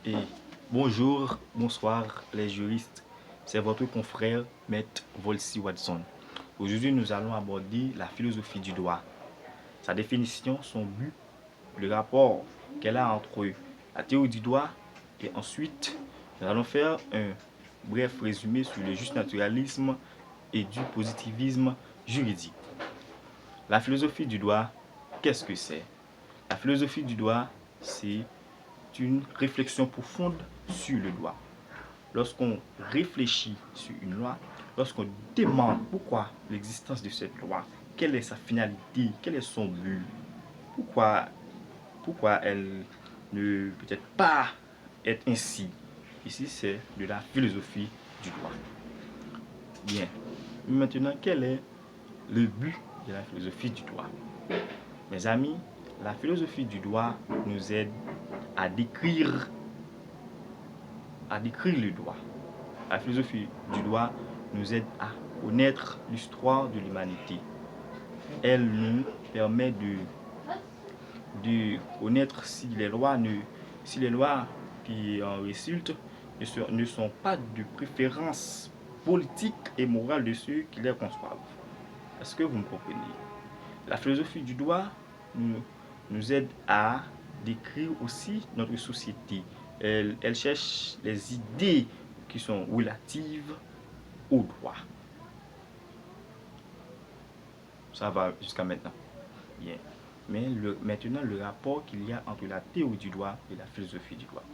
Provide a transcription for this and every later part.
Et bonjour, bonsoir les juristes. C'est votre confrère Maître Volsi Watson. Aujourd'hui, nous allons aborder la philosophie du droit, sa définition, son but, le rapport qu'elle a entre la théorie du droit et ensuite, nous allons faire un bref résumé sur le justnaturalisme et du positivisme juridique. La philosophie du droit, qu'est-ce que c'est? La philosophie du droit, c'est une réflexion profonde sur le droit. Lorsqu'on réfléchit sur une loi, lorsqu'on demande pourquoi l'existence de cette loi, quelle est sa finalité, quel est son but, pourquoi, elle ne peut être pas être ainsi. Ici, c'est de la philosophie du droit. Bien. Maintenant, quel est le but de la philosophie du droit? Mes amis, la philosophie du droit nous aide à décrire le droit. La philosophie du droit nous aide à connaître l'histoire de l'humanité. Elle nous permet de connaître si les lois qui en résultent ne sont pas de préférence politique et morale de ceux qui les conçoivent. Est-ce que vous me comprenez? La philosophie du droit nous aide à décrire aussi notre société. Elle cherche les idées qui sont relatives au droit. Ça va jusqu'à maintenant. Bien. Mais maintenant, le rapport qu'il y a entre la théorie du droit et la philosophie du droit.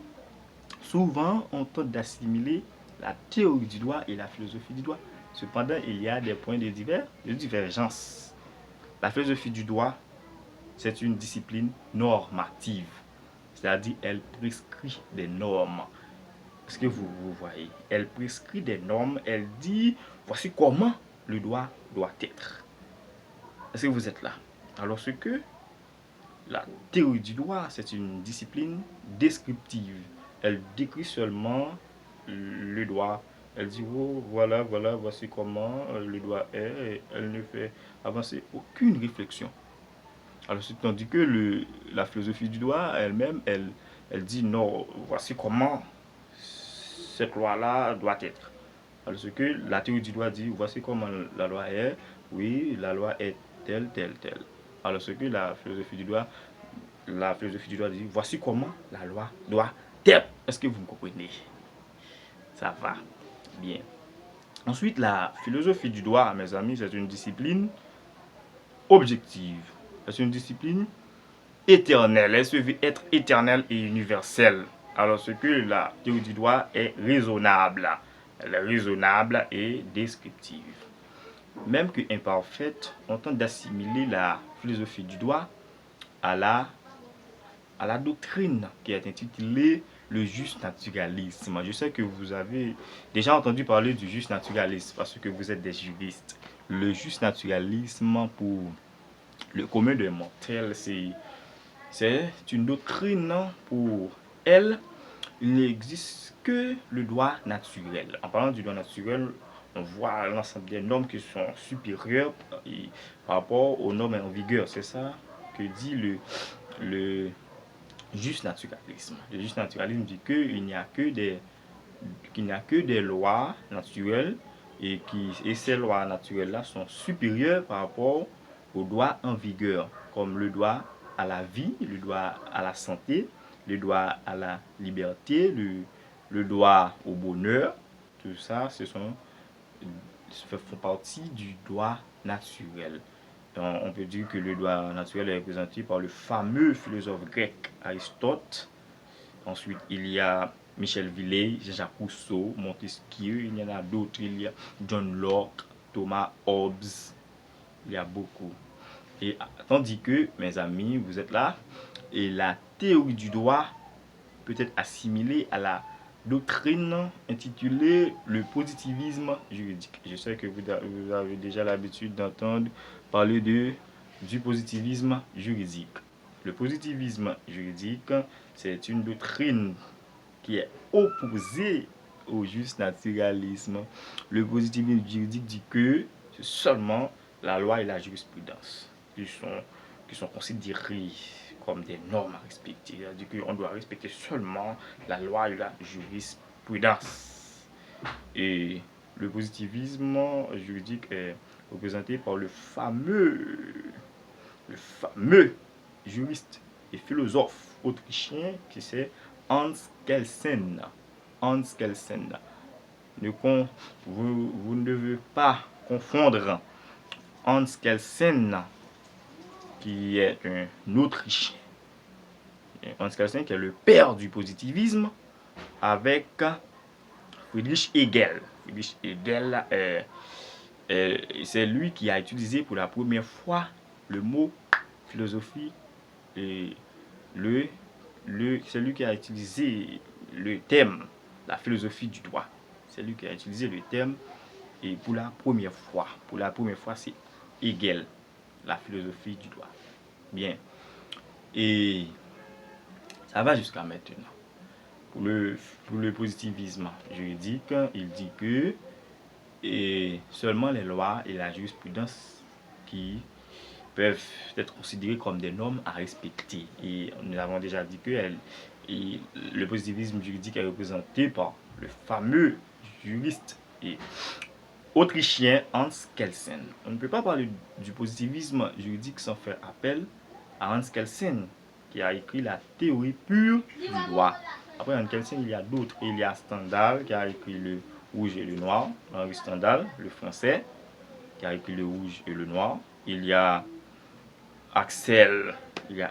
Souvent, on tente d'assimiler la théorie du droit et la philosophie du droit. Cependant, il y a des points de divergence. La philosophie du droit, c'est une discipline normative. C'est-à-dire, elle prescrit des normes. Est-ce que vous voyez? Elle prescrit des normes, elle dit, voici comment le droit doit être. Est-ce que vous êtes là? Alors ce que la théorie du droit, c'est une discipline descriptive. Elle décrit seulement le droit. Elle dit, oh, voilà, voici comment le droit est. Et elle ne fait avancer aucune réflexion. Alors, tandis que la philosophie du droit elle-même, elle dit, non, voici comment cette loi-là doit être. Alors, ce que la théorie du droit dit, voici comment la loi est. Oui, la loi est telle. Alors, ce que la philosophie du droit dit, voici comment la loi doit être. Est-ce que vous me comprenez? Ça va. Bien. Ensuite, la philosophie du droit, mes amis, c'est une discipline objective. C'est une discipline éternelle. Elle se veut être éternelle et universelle. Alors, ce que la théorie du droit est raisonnable. Elle est raisonnable et descriptive. Même que imparfaite, on tente d'assimiler la philosophie du droit à la doctrine qui est intitulée le justnaturalisme. Je sais que vous avez déjà entendu parler du justnaturalisme parce que vous êtes des juristes. Le justnaturalisme, pour le commun des mortels, c'est une doctrine. Pour elle, il n'existe que le droit naturel. En parlant du droit naturel, on voit l'ensemble des normes qui sont supérieures par rapport aux normes en vigueur. C'est ça que dit le justnaturalisme. Le justnaturalisme dit qu'il n'y a que des lois naturelles et ces lois naturelles-là sont supérieures par rapport aux droits en vigueur, comme le droit à la vie, le droit à la santé, le droit à la liberté, le droit au bonheur. Tout ça, font partie du droit naturel. On peut dire que le droit naturel est représenté par le fameux philosophe grec Aristote. Ensuite, il y a Michel Villey, Jean-Jacques Rousseau, Montesquieu, il y en a d'autres, il y a John Locke, Thomas Hobbes, il y a beaucoup. Et tandis que, mes amis, vous êtes là, et la théorie du droit peut être assimilée à la doctrine intitulée le positivisme juridique. Je sais que vous avez déjà l'habitude d'entendre parler du positivisme juridique. Le positivisme juridique, c'est une doctrine qui est opposée au justnaturalisme. Le positivisme juridique dit que c'est seulement la loi et la jurisprudence qui sont considérées comme des normes à respecter. C'est-à-dire qu'on doit respecter seulement la loi et la jurisprudence. Et le positivisme juridique est représenté par le fameux juriste et philosophe autrichien qui c'est Hans Kelsen. Hans Kelsen. Vous ne devez pas confondre Hans Kelsen, qui est un Autrichien. Hans Kelsen, qui est le père du positivisme, avec Friedrich Hegel. Friedrich Hegel, c'est lui qui a utilisé pour la première fois le mot philosophie et c'est lui qui a utilisé le thème, la philosophie du droit. C'est lui qui a utilisé le thème et pour la première fois. Pour la première fois, c'est Hegel, la philosophie du droit. Bien. Et ça va jusqu'à maintenant. Pour le positivisme juridique, il dit que seulement les lois et la jurisprudence qui peuvent être considérées comme des normes à respecter. Et nous avons déjà dit que le positivisme juridique est représenté par le fameux juriste et autrichien Hans Kelsen. On ne peut pas parler du positivisme juridique sans faire appel à Hans Kelsen, qui a écrit la théorie pure du droit. Après Hans Kelsen, il y a d'autres. Il y a Stendhal, qui a écrit le rouge et le noir. Henri Stendhal, le français, qui a écrit le rouge et le noir. Il y a Axel, il y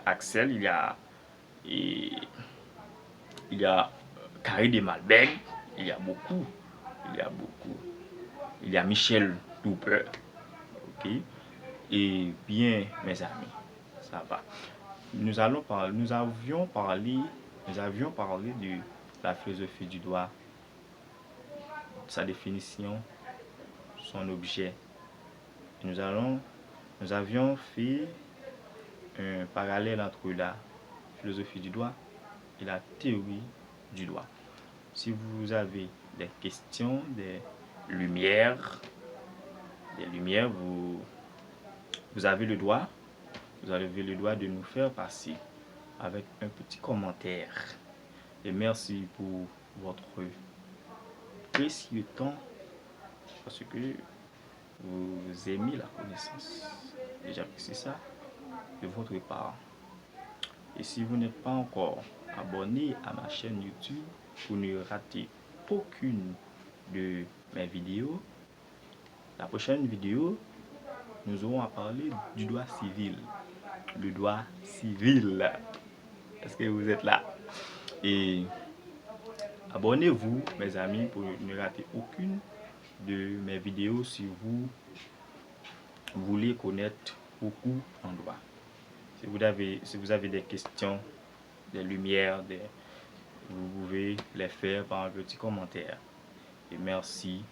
a Carré de Malbec, il y a beaucoup. Il y a Michel Tupper, ok. Et bien, mes amis, ça va. Nous avions parlé de la philosophie du droit, sa définition, son objet. Nous avions fait un parallèle entre la philosophie du droit et la théorie du droit. Si vous avez des questions, des lumières, vous avez le droit de nous faire passer avec un petit commentaire. Et merci pour votre précieux temps, parce que vous aimez la connaissance. Et j'apprécie ça de votre part. Et si vous n'êtes pas encore abonné à ma chaîne YouTube pour ne rater aucune de mes vidéos, la prochaine vidéo, nous aurons à parler du droit civil. Le droit civil. Est-ce que vous êtes là? Et abonnez-vous, mes amis, pour ne rater aucune de mes vidéos si vous voulez connaître beaucoup en droit. Si vous avez des questions, des lumières, vous pouvez les faire par un petit commentaire. Et merci,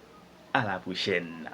à la prochaine.